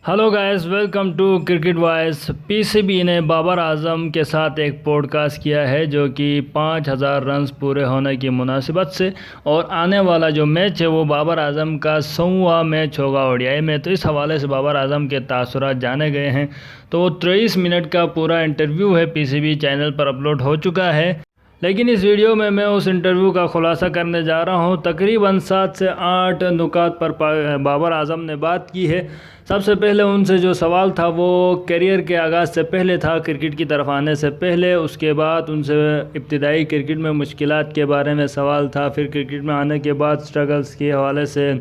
Hello guys, welcome to cricket voice. PCB ने बाबर आजम के साथ एक पॉडकास्ट किया है जो कि 5000 रन्स पूरे होने की मुनासिबत से, और आने वाला जो मैच है वो बाबर आजम का 100वां मैच होगा ओडीआई में। तो इस हवाले से बाबर आजम के तासुरात जाने गए हैं। तो 23 मिनट का पूरा इंटरव्यू है, पीसीबी चैनल पर अपलोड हो चुका है। लेकिन इस वीडियो में मैं उस इंटरव्यू का खुलासा करने जा रहा हूं। तकरीबन 7 से 8 नुकात पर बाबर आजम ने बात की है। सबसे पहले उनसे जो सवाल था वो करियर के आगाज़ से पहले था, क्रिकेट की तरफ आने से पहले। उसके बाद उनसे इब्तिदाई क्रिकेट में मुश्किलात के बारे में सवाल था, फिर क्रिकेट में आने के बाद स्ट्रगल्स के हवाले से,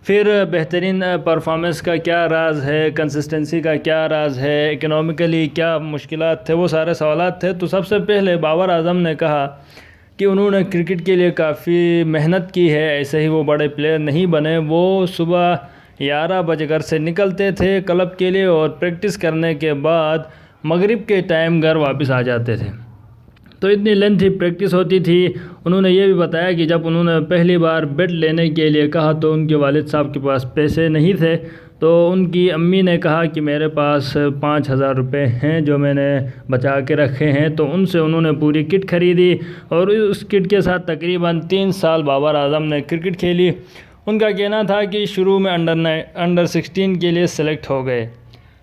फिर बेहतरीन परफॉर्मेंस का क्या राज है, कंसिस्टेंसी का क्या राज है, इकोनॉमिकली क्या मुश्किलात थे, वो सारे सवालात थे। तो सबसे पहले बाबर आजम ने कहा कि उन्होंने क्रिकेट के लिए काफ़ी मेहनत की है, ऐसे ही वो बड़े प्लेयर नहीं बने। वो सुबह 11 बजे घर से निकलते थे क्लब के लिए, और प्रैक्टिस करने के बाद मगरिब के टाइम घर वापस आ जाते थे। तो इतनी लेंथी प्रैक्टिस होती थी। उन्होंने ये भी बताया कि जब उन्होंने पहली बार बैट लेने के लिए कहा तो उनके वालिद साहब के पास पैसे नहीं थे। तो उनकी अम्मी ने कहा कि मेरे पास 5000 रुपये हैं जो मैंने बचा के रखे हैं। तो उनसे उन्होंने पूरी किट ख़रीदी, और उस किट के साथ तकरीबन 3 साल बाबर आजम ने क्रिकेट खेली। उनका कहना था कि शुरू में अंडर 16 के लिए सेलेक्ट हो गए।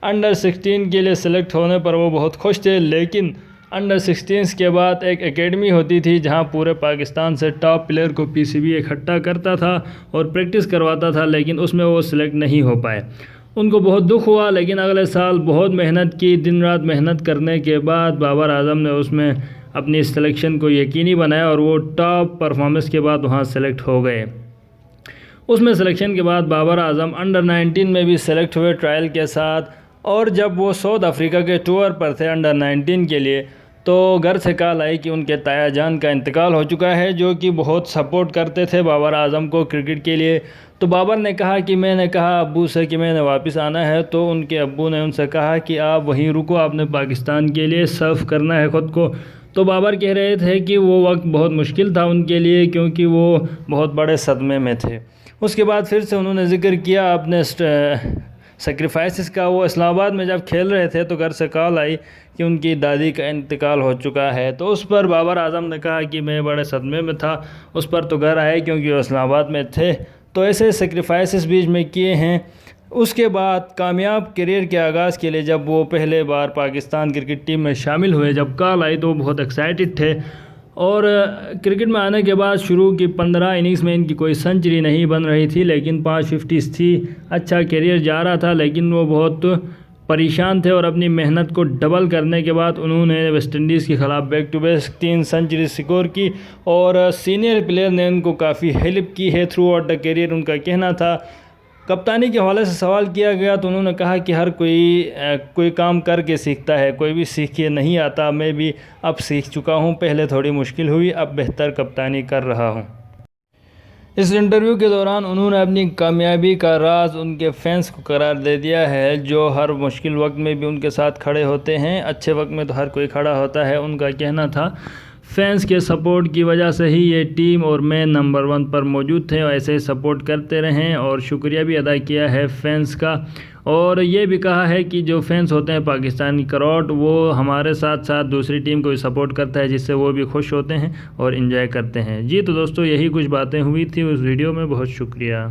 अंडर 16 के लिए सेलेक्ट होने पर वो बहुत खुश थे, लेकिन अंडर 16 के बाद एक एकेडमी होती थी जहां पूरे पाकिस्तान से टॉप प्लेयर को पीसीबी इकट्ठा करता था और प्रैक्टिस करवाता था, लेकिन उसमें वो सिलेक्ट नहीं हो पाए। उनको बहुत दुख हुआ, लेकिन अगले साल बहुत मेहनत की, दिन रात मेहनत करने के बाद बाबर आजम ने उसमें अपनी सिलेक्शन को यकीनी बनाया, और वो टॉप परफॉर्मेंस के बाद वहाँ सेलेक्ट हो गए। उसमें सिलेक्शन के बाद बाबर आजम अंडर 19 में भी सेलेक्ट हुए ट्रायल के साथ। और जब वो साउथ अफ्रीका के टूर पर थे अंडर 19 के लिए, तो घर से कॉल आई कि उनके ताया जान का इंतकाल हो चुका है, जो कि बहुत सपोर्ट करते थे बाबर आजम को क्रिकेट के लिए। तो बाबर ने कहा कि मैंने कहा अब्बू से कि मैंने वापस आना है। तो उनके अब्बू ने उनसे कहा कि आप वहीं रुको, आपने पाकिस्तान के लिए सर्व करना है ख़ुद को। तो बाबर कह रहे थे कि वो वक्त बहुत मुश्किल था उनके लिए, क्योंकि वो बहुत बड़े सदमे में थे। उसके बाद फिर से उन्होंने ज़िक्र किया अपने सेक्रीफाइसेस का। वो इस्लामाबाद में जब खेल रहे थे तो घर से कॉल आई कि उनकी दादी का इंतकाल हो चुका है। तो उस पर बाबर आजम ने कहा कि मैं बड़े सदमे में था। उस पर तो घर आए क्योंकि वो इस्लामाबाद में थे। तो ऐसे सेक्रीफाइसेस बीच में किए हैं। उसके बाद कामयाब करियर के आगाज़ के लिए जब वो पहले बार पाकिस्तान क्रिकेट टीम में शामिल हुए, जब कॉल आई तो वो बहुत एक्साइटेड थे। और क्रिकेट में आने के बाद शुरू की 15 इनिंग्स में इनकी कोई सेंचुरी नहीं बन रही थी, लेकिन 5 50s थी। अच्छा करियर जा रहा था, लेकिन वो बहुत परेशान थे, और अपनी मेहनत को डबल करने के बाद उन्होंने वेस्ट इंडीज़ के ख़िलाफ़ back to back 3 century score की। और सीनियर प्लेयर ने उनको काफ़ी हेल्प की है थ्रू आउट द करियर, उनका कहना था। कप्तानी के हवाले से सवाल किया गया तो उन्होंने कहा कि हर कोई काम करके सीखता है, कोई भी सीख के नहीं आता। मैं भी अब सीख चुका हूं, पहले थोड़ी मुश्किल हुई, अब बेहतर कप्तानी कर रहा हूं। इस इंटरव्यू के दौरान उन्होंने अपनी कामयाबी का राज उनके फैंस को करार दे दिया है, जो हर मुश्किल वक्त में भी उनके साथ खड़े होते हैं। अच्छे वक्त में तो हर कोई खड़ा होता है। उनका कहना था फैंस के सपोर्ट की वजह से ही ये टीम और मैं नंबर 1 पर मौजूद थे, और ऐसे ही सपोर्ट करते रहें। और शुक्रिया भी अदा किया है फैंस का। और ये भी कहा है कि जो फैंस होते हैं पाकिस्तानी क्राउड, वो हमारे साथ साथ दूसरी टीम को भी सपोर्ट करता है, जिससे वो भी खुश होते हैं और इन्जॉय करते हैं। जी तो दोस्तों, यही कुछ बातें हुई थी उस वीडियो में। बहुत शुक्रिया।